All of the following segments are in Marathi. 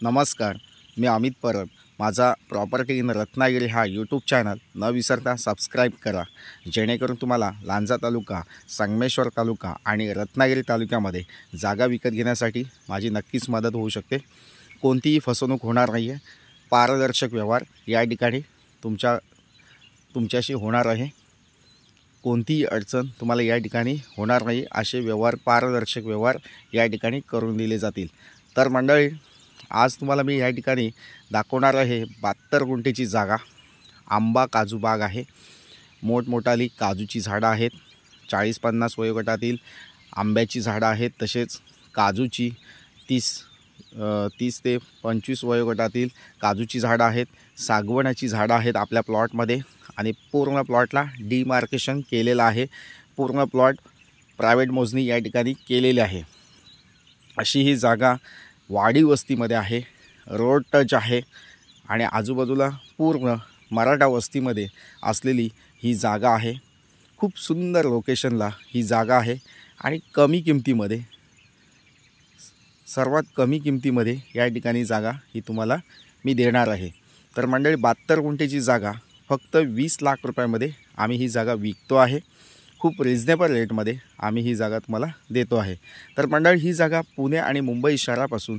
नमस्कार, मी अमित परब। माझा प्रॉपर्टी इन रत्नागिरी हा यूट्यूब चॅनल न विसरता सबस्क्राईब करा, जेणेकरून तुम्हाला लांजा तालुका, संगमेश्वर तालुका आणि रत्नागिरी तालुक्यामध्ये जागा विकत घेण्यासाठी माझी नक्कीच मदत होऊ शकते। कोणतीही फसवणूक होणार नाही आहे, पारदर्शक व्यवहार या ठिकाणी तुमच्याशी होणार आहे। कोणतीही अडचण तुम्हाला या ठिकाणी होणार नाही, असे व्यवहार, पारदर्शक व्यवहार या ठिकाणी करून दिले जातील। तर मंडळी, आज तुम्हाला मी या ठिकाणी दाखवणार आहे 72 गुंठेची जागा। आंबा काजू बाग आहे, मोठमोठाली काजूची झाडं आहेत, 40-50 वयोगटातील आंब्याची झाडं आहेत, तसेच काजूची 30 ते 25 वयोगटातील काजूची झाडं आहेत, सागवनाची झाडं आहेत आपल्या प्लॉटमध्ये। आणि पूर्ण प्लॉटला डिमार्केशन केलेलं आहे, पूर्ण प्लॉट प्रायव्हेट मोजणी या ठिकाणी केलेली आहे। अशी ही जागा वाडी वस्तीमध्ये आहे, रोड टच आहे आणि आजूबाजूला पूर्ण मराठा वस्तीमध्ये असलेली ही जागा आहे। खूप सुंदर लोकेशनला ही जागा आहे आणि कमी किमतीमध्ये, सर्वात कमी किमतीमध्ये या ठिकाणी जागा ही तुम्हाला मी देणार आहे। तर मंडळी, 72 गुंठेची जागा फक्त 20 लाख रुपयामध्ये आम्ही ही जागा विकतो आहे। खूप रिजनेबल रेटमध्ये आम्ही ही जागा तुम्हाला देतो आहे। तर मंडळी, ही जागा पुणे आणि मुंबई शहरापासून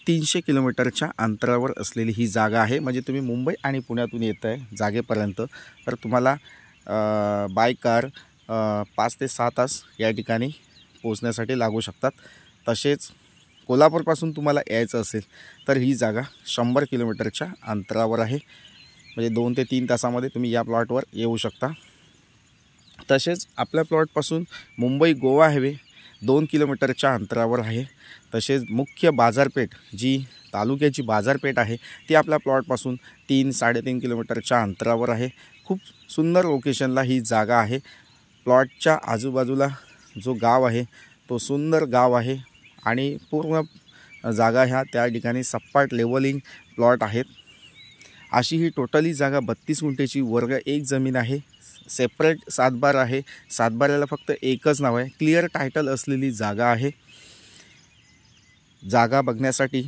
300 किलोमीटरच्या अंतरावर असलेली ही जागा आहे। म्हणजे तुम्ही मुंबई आणि पुण्यातून येत आहे जागेपर्यंत, तर तुम्हाला बाय कार 5 ते 6 तास या ठिकाणी पोहोचण्यासाठी लागू शकतात। तसेच कोल्हापूरपासून तुम्हाला यायचं असेल तर ही जागा 100 किलोमीटरच्या अंतरावर आहे, म्हणजे 2 ते 3 तासामध्ये तुम्ही या प्लॉटवर येऊ शकता। तसेच आपल्या प्लॉटपासून मुंबई गोवा हायवे 2 किलोमीटरच्या अंतरावर आहे। तसेच मुख्य बाजारपेठ, जी तालुक्याची बाजारपेठ आहे, ती आपल्या प्लॉटपासून 3-3.5 किलोमीटरच्या अंतरावर आहे। खूप सुंदर लोकेशनला ही जागा आहे। प्लॉटच्या आजूबाजूला जो गाव आहे तो सुंदर गाव आहे आणि पूर्ण जागा ह्या त्या ठिकाणी सपाट लेवलिंग प्लॉट आहेत। अशी ही टोटली जागा 32 गुंठेची वर्ग 1 जमीन आहे। सेपरेट सातबार आहे, सातबाऱ्याला फक्त एकच नाव आहे। क्लिअर टायटल असलेली जागा आहे। जागा बघण्यासाठी,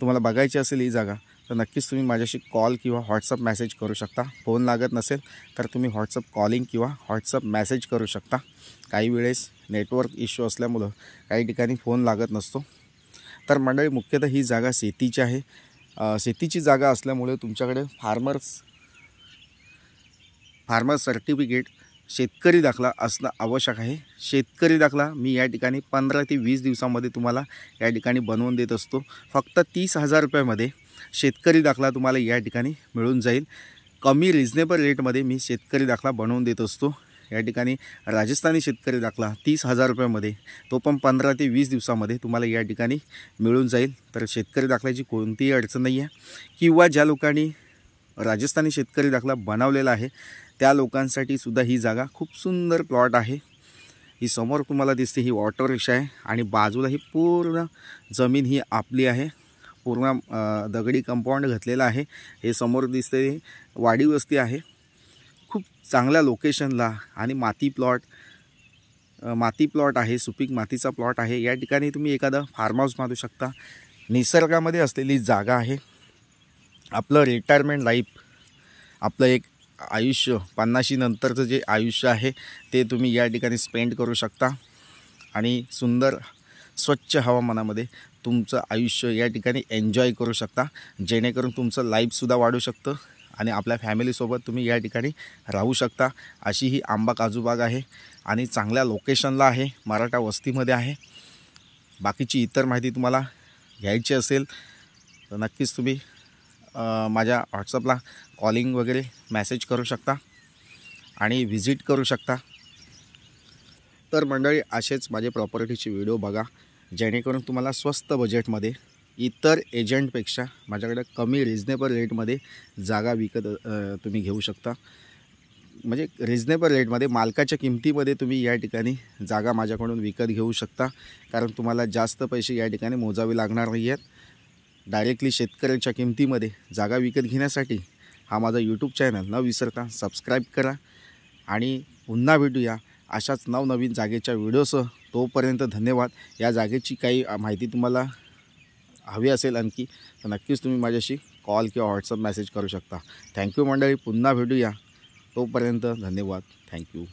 तुम्हाला बघायची असेल ही जागा, तर नक्कीच तुम्ही माझ्याशी कॉल किंवा व्हॉट्सअप मेसेज करू शकता। फोन लागत नसेल तर तुम्ही व्हॉट्सअप कॉलिंग किंवा व्हॉट्सअप मेसेज करू शकता। काही वेळेस नेटवर्क इश्यू असल्यामुळं काही ठिकाणी फोन लागत नसतो। तर मंडळी, मुख्यतः ही जागा शेतीची आहे। शेतीची जागा असल्यामुळे तुमच्याकडे फार्मर सर्टिफिकेट, शेतकरी दाखला असणं आवश्यक आहे। शेतकरी दाखला मी या ठिकाणी 15 ते 20 दिवसामध्ये तुम्हाला या ठिकाणी बनवून देत असतो। फक्त 30,000 रुपयामध्ये शेतकरी दाखला तुम्हाला या ठिकाणी मिळून जाईल। कमी रिजनेबल रेटमध्ये मी शेतकरी दाखला बनवून देत असतो। या ठिकाणी राजस्थानी शेतकरी दाखला 30,000 रुपयामध्ये, तो पण 15 ते 20 दिवसामध्ये तुम्हाला या ठिकाणी मिळून जाईल। तर शेतकरी दाखल्याची कोणतीही अडचण नाही आहे। किंवा ज्या लोकांनी राजस्थानी शेतकरी दाखला बनवलेला आहे त्या लोकांसाठी सुद्धा ही जागा खूप सुंदर प्लॉट आहे। ही समोर तुम्हाला दिसते ही ऑटो रिक्षा आहे आणि बाजूला ही पूर्ण जमीन ही आपली आहे। पूर्ण दगडी कंपाऊंड घातलेला आहे। हे समोर दिसते वाडी वस्ती आहे। खूप चांगल्या लोकेशनला आणि माती प्लॉट आहे, सुपीक मातीचा प्लॉट आहे। या ठिकाणी तुम्ही एखादा फार्म हाऊस बांधू शकता। निसर्गामध्ये असलेली जागा आहे। आपलं रिटायरमेंट लाईफ, आपलं एक आयुष्य, 50शी नंतरचं जे आयुष्य आहे ते तुम्ही या ठिकाणी स्पेंड करू शकता आणि सुंदर स्वच्छ हवामानामध्ये तुमचं आयुष्य या ठिकाणी एन्जॉय करू शकता, जेणेकरून तुमचं लाईफसुद्धा वाढू शकतं आणि आपल्या फॅमिलीसोबत तुम्ही या ठिकाणी राहू शकता। अशी ही आंबा काजू बाग आहे आणि चांगल्या लोकेशनला आहे, मराठा वस्तीमध्ये आहे। बाकीची इतर माहिती तुम्हाला घ्यायची असेल तर नक्कीच तुम्ही माझ्या व्हॉट्सअपला कॉलिंग वगैरे मेसेज करू शकता आणि व्हिजिट करू शकता। तर मंडळी, असेच माझे प्रॉपर्टीचे व्हिडिओ बघा, जेणेकरून तुम्हाला स्वस्त बजेटमध्ये इतर एजंटपेक्षा माझ्याकडे कमी रिजनेबल रेटमध्ये जागा विकत तुम्ही घेऊ शकता। म्हणजे रिजनेबल रेटमध्ये, मालकाच्या किमतीमध्ये तुम्ही या ठिकाणी जागा माझ्याकडून विकत घेऊ शकता, कारण तुम्हाला जास्त पैसे या ठिकाणी मोजावे लागणार नाही आहेत। डायरेक्टली शेतकऱ्याच्या किमतीमध्ये जागा विकत घेण्यासाठी हा माझा यूट्यूब चॅनल न विसरता सबस्क्राईब करा आणि पुन्हा भेटूया अशाच नवनवीन जागेच्या व्हिडिओसह। तोपर्यंत धन्यवाद। या जागेची काही माहिती तुम्हाला हवी असेल आणखी तर नक्कीच तुम्ही माझ्याशी कॉल किंवा व्हॉट्सअप मेसेज करू शकता. थँक्यू मंडळी, पुन्हा भेटूया. तोपर्यंत धन्यवाद. थँक्यू.